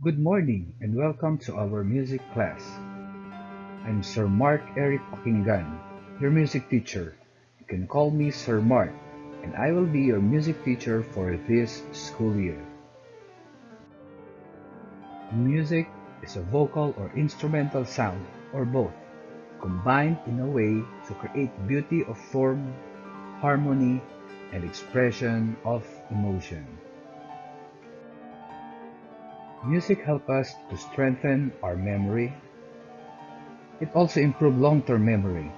Good morning and welcome to our music class. I'm Sir Mark Eric Pakinggan, your music teacher. You can call me Sir Mark, and I will be your music teacher for this school year. Music is a vocal or instrumental sound, or both, combined in a way to create beauty of form, harmony, and expression of emotion. Music helps us to strengthen our memory. It also improves long-term memory,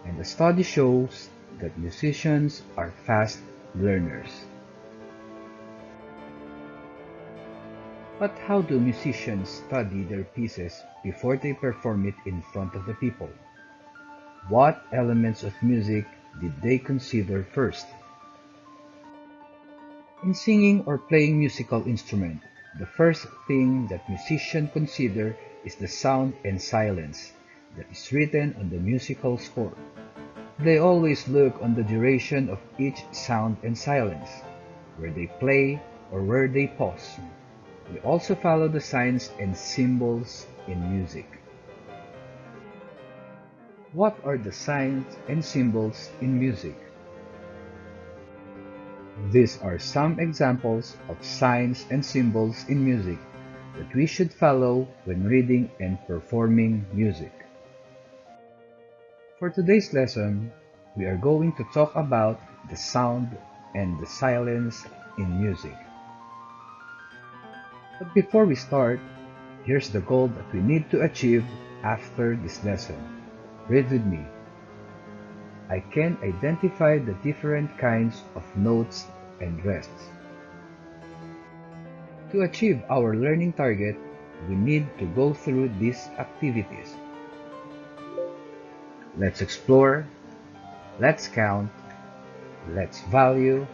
and the study shows that musicians are fast learners. But how do musicians study their pieces before they perform it in front of the people? What elements of music did they consider first? In singing or playing musical instrument, the first thing that musicians consider is the sound and silence that is written on the musical score. They always look on the duration of each sound and silence, where they play or where they pause. They also follow the signs and symbols in music. What are the signs and symbols in music? These are some examples of signs and symbols in music that we should follow when reading and performing music. For today's lesson, we are going to talk about the sound and the silence in music. But before we start, here's the goal that we need to achieve after this lesson. Read with me. I can identify the different kinds of notes and rests. To achieve our learning target, we need to go through these activities. Let's explore, let's count, let's value,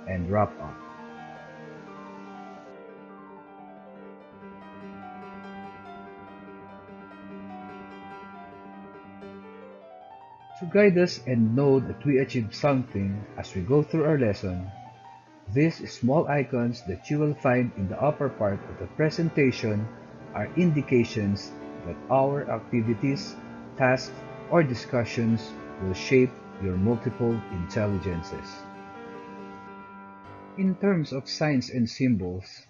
and wrap up. To guide us and know that we achieved something as we go through our lesson, these small icons that you will find in the upper part of the presentation are indications that our activities, tasks, or discussions will shape your multiple intelligences. In terms of signs and symbols,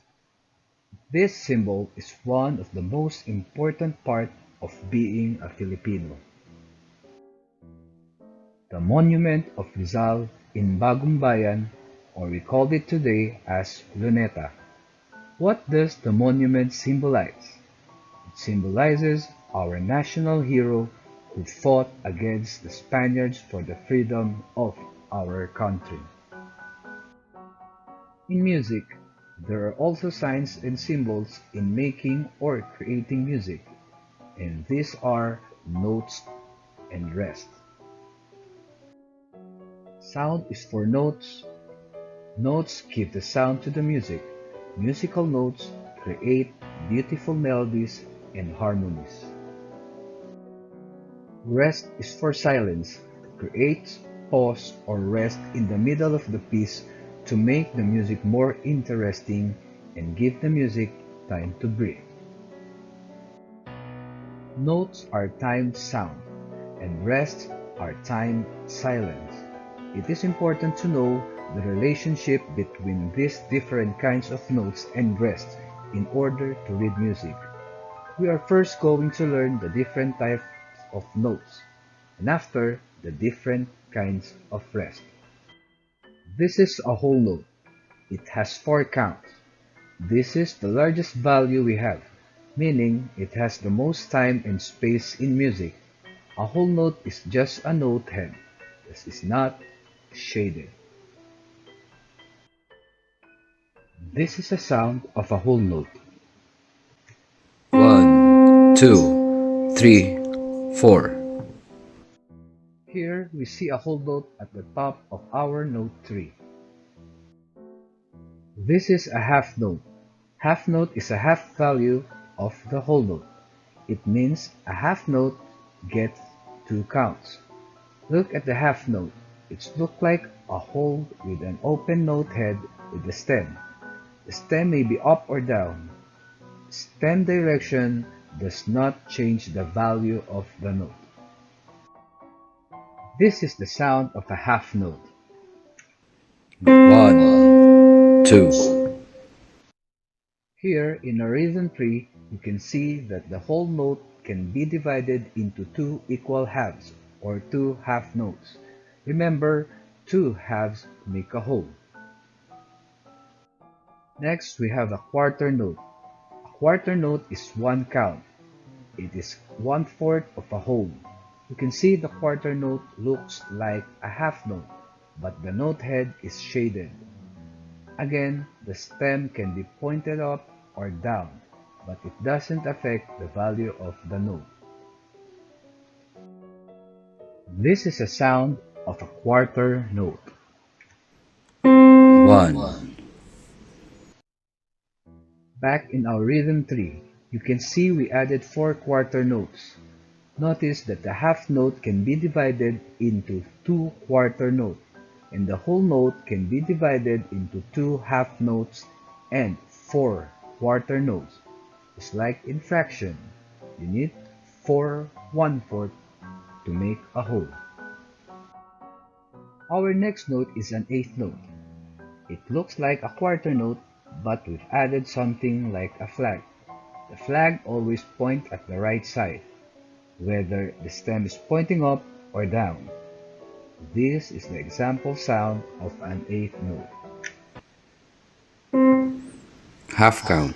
this symbol is one of the most important part of being a Filipino. The monument of Rizal in Bagong Bayan, or we call it today as Luneta. What does the monument symbolize? It symbolizes our national hero who fought against the Spaniards for the freedom of our country. In music, there are also signs and symbols in making or creating music, and these are notes and rest. Sound is for notes. Notes give the sound to the music. Musical notes create beautiful melodies and harmonies. Rest is for silence. Creates pause or rest in the middle of the piece to make the music more interesting and give the music time to breathe. Notes are timed sound, and rests are timed silence. It is important to know the relationship between these different kinds of notes and rests in order to read music. We are first going to learn the different types of notes, and after, the different kinds of rest. This is a whole note. It has 4 counts. This is the largest value we have, meaning it has the most time and space in music. A whole note is just a note head. This is not shaded. This is a sound of a whole note. 1, 2, 3, 4. Here we see a whole note at the top of our note 3. This is a half note. Half note is a half value of the whole note. It means a half note gets 2 counts. Look at the half note. It looks like a hole with an open note head with a stem. The stem may be up or down. stem direction does not change the value of the note. This is the sound of a half note. 1, 2. Here in a rhythm tree, you can see that the whole note can be divided into two equal halves, or two half notes. Remember, two halves make a whole. Next, we have a quarter note. A quarter note is one count. It is 1/4 of a whole. You can see the quarter note looks like a half note, but the note head is shaded. Again, the stem can be pointed up or down, but it doesn't affect the value of the note. This is a sound of a quarter note. 1, Back in our rhythm tree, you can see we added 4 quarter notes. Notice that the half note can be divided into 2 quarter notes, and the whole note can be divided into 2 half notes and 4 quarter notes. It's like in fraction. You need 4 1/4 to make a whole. Our next note is an eighth note. It looks like a quarter note, but we've added something like a flag. The flag always points at the right side, whether the stem is pointing up or down. This is the example sound of an eighth note. half count.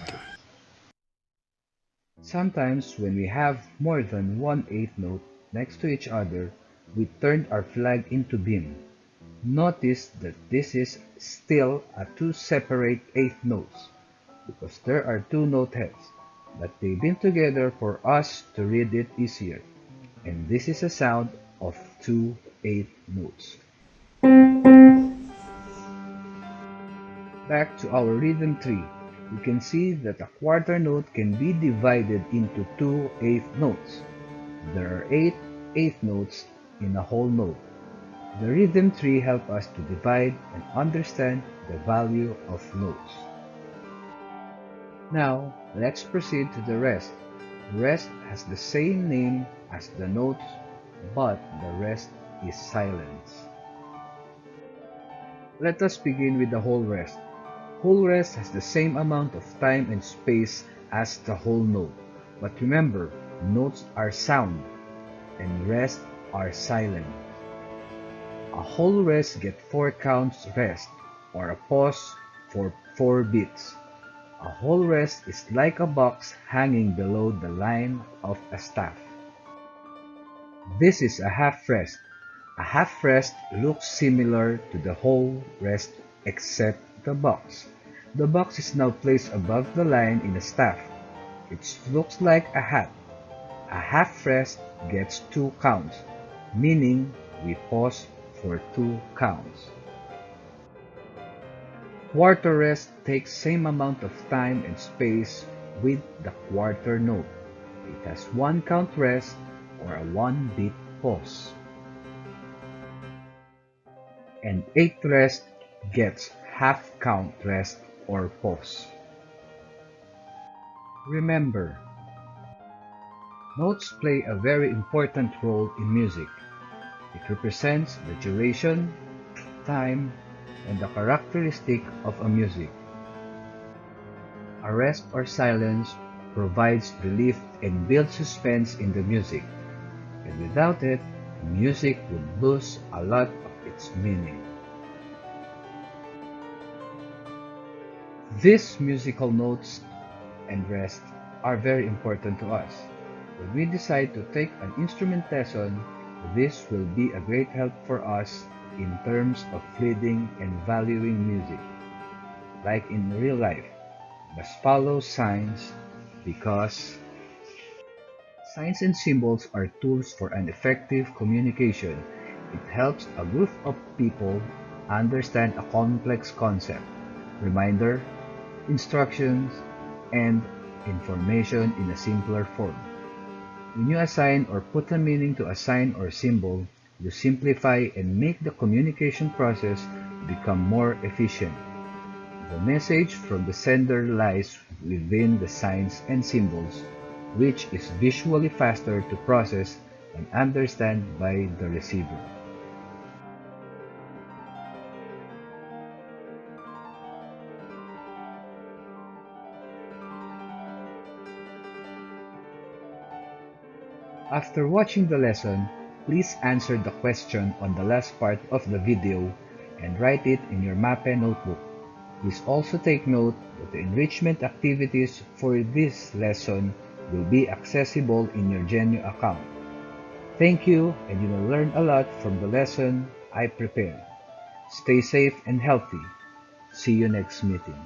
Sometimes when we have more than one eighth note next to each other, we turn our flag into beam. Notice that this is still a two separate eighth notes because there are two note heads, but they beam together for us to read it easier. And this is a sound of 2 eighth notes. Back to our rhythm tree, you can see that a quarter note can be divided into 2 eighth notes. There are 8 eighth notes in a whole note. The rhythm tree helps us to divide and understand the value of notes. Now, let's proceed to the rest. The rest has the same name as the notes, but the rest is silence. Let us begin with the whole rest. Whole rest has the same amount of time and space as the whole note. But remember, notes are sound and rest are silent. A whole rest gets 4 counts rest, or a pause for 4 beats. A whole rest is like a box hanging below the line of a staff. This is a half rest. A half rest looks similar to the whole rest except the box. The box is now placed above the line in a staff. It looks like a hat. A half rest gets 2 counts, meaning we pause for 2 counts. Quarter rest takes same amount of time and space with the quarter note. It has 1 count rest or a 1 beat pause. And eighth rest gets half count rest or pause. Remember, notes play a very important role in music. It represents the duration, time, and the characteristic of a music. A rest or silence provides relief and builds suspense in the music, and without it, music would lose a lot of its meaning. These musical notes and rest are very important to us. When we decide to take an instrument lesson, this will be a great help for us in terms of reading and valuing music. Like in real life, must follow signs because signs and symbols are tools for an effective communication. It helps a group of people understand a complex concept, reminder, instructions, and information in a simpler form. When you assign or put a meaning to a sign or symbol, you simplify and make the communication process become more efficient. The message from the sender lies within the signs and symbols, which is visually faster to process and understand by the receiver. After watching the lesson, please answer the question on the last part of the video and write it in your MAPE notebook. Please also take note that the enrichment activities for this lesson will be accessible in your Genio account. Thank you, and you will learn a lot from the lesson I prepared. Stay safe and healthy. See you next meeting.